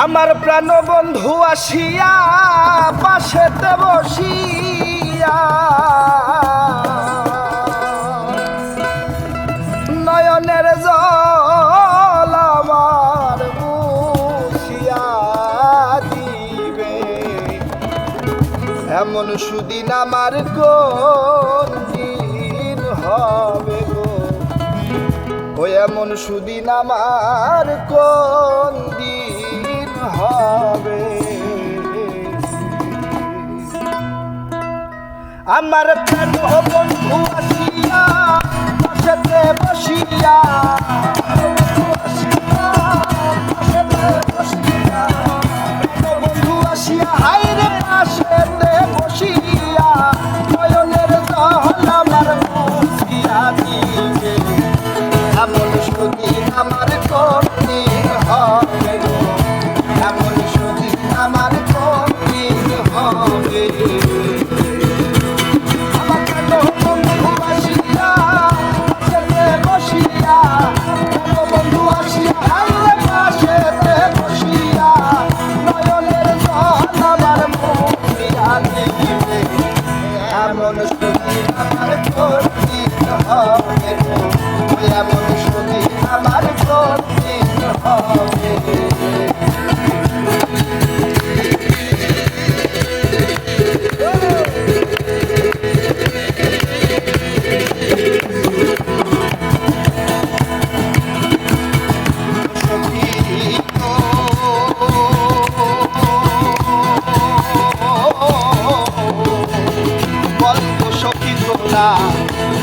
আমার প্রাণ বন্ধু আসিয়া পাশেতে বসিয়া নয়নের জল আমার মুছিয়া দিবে। এমন সুদিন আমার কোন দিন হবে গো, ও এমন সুদিন আমার কোন দিন হবে। আমার প্রাণ বন্ধু আসিয়া পাশেতে বসিয়া বন্ধু আসিয়া হাইরে পাশেতে বসিয়া নয়নের জল আমার মুছিয়া দিবে। এমন সুদিন আমার কোন দিন হবে গো, এমন সুদিন আমার কোন দিন হবে।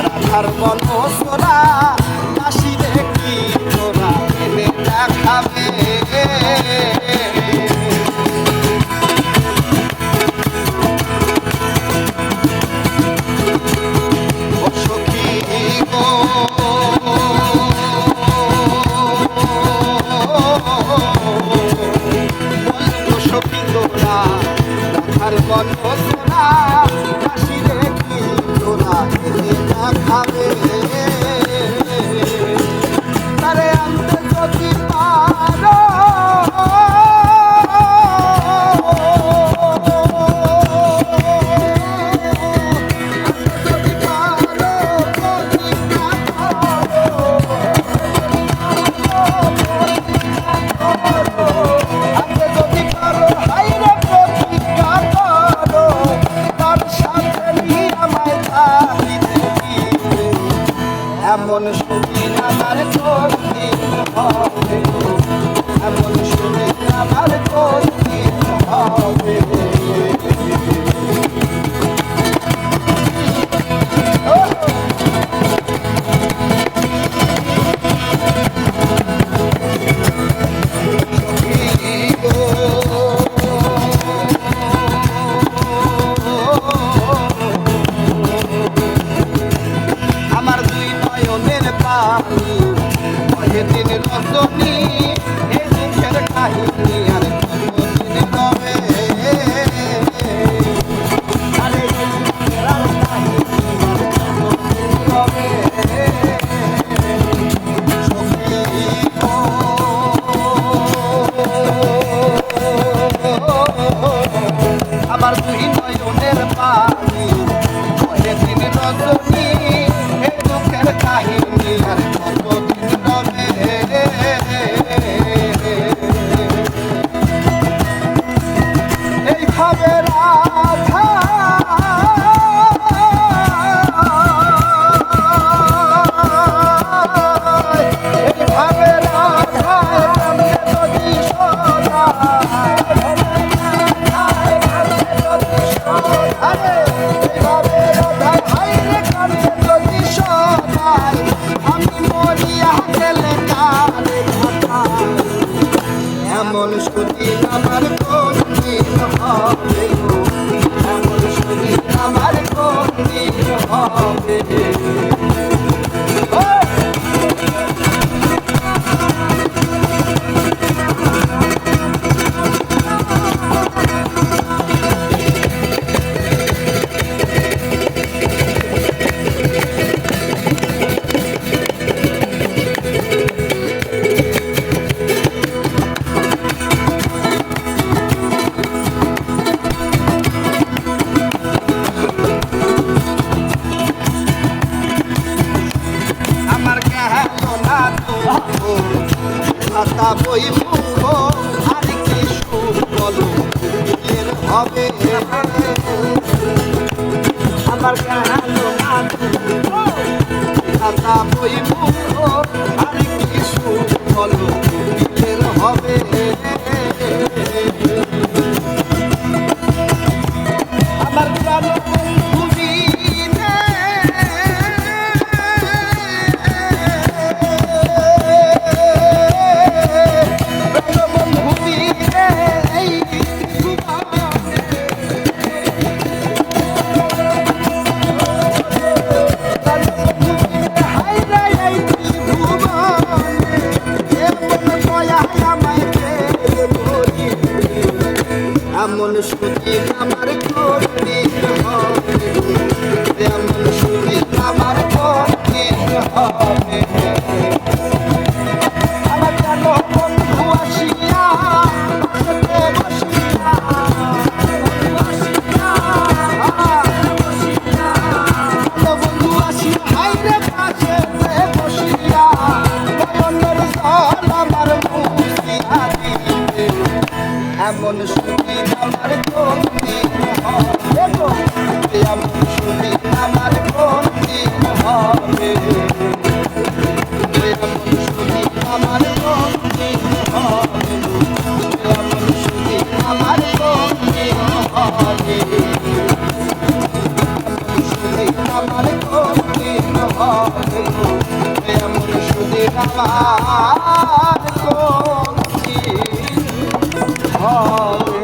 রাধার বনসরা কাশি দেখি তোরা এনে দেখাবে। সখী গো বলতো সখী তোরা রাধার বনসরা কাশি দেখি তোরা এনে দেখাবে। তারে আনতে যদি পারো এমন সুদিন আমার কোন দিন হবে, এমন সুদিন আমার কোন দিন হবে। দিন রজনী এ দুঃখের কাহিনী আর কতদিন রবে। আরে রবে আমার দুই নয়নের পানি দিন রজনী এ দুঃখের কাহিনী আর কতদিন রবে। এইভাবে রাধা এইভাবে রাধা যদি সদায় এইভাবে রাধা হাইরে কান্দে যদি সদায় আমি মরিয়া গেলে কারে ঘটায়। এমন সুদিন আমার কোন দিন হবে গো, এমন সুদিন আমার কোন দিন হবে। বইব আর কি সুখ বলো এর হবে আমার কালো খাতা বইব আর কি সুখ বলো এর হবে আমার কালো তুমি এমন সুখী আমার করতে হবে এমন সুখী আমার করতে হবে আমার কালো বন্ধু আসিয়া পাশে বসিয়া বন্ধু আসি হাইরে পাশে বসিয়া নয়নের জল আমার মুছিয়া দিবে এমন সুখী আমার করতে হবে এমন সুখী আমার করতে হবে এমন সুখী আমার করতে হবে এমন সুখী আমার করতে হবে আমার করতে হবে এমন সুখী আমার করতে হবে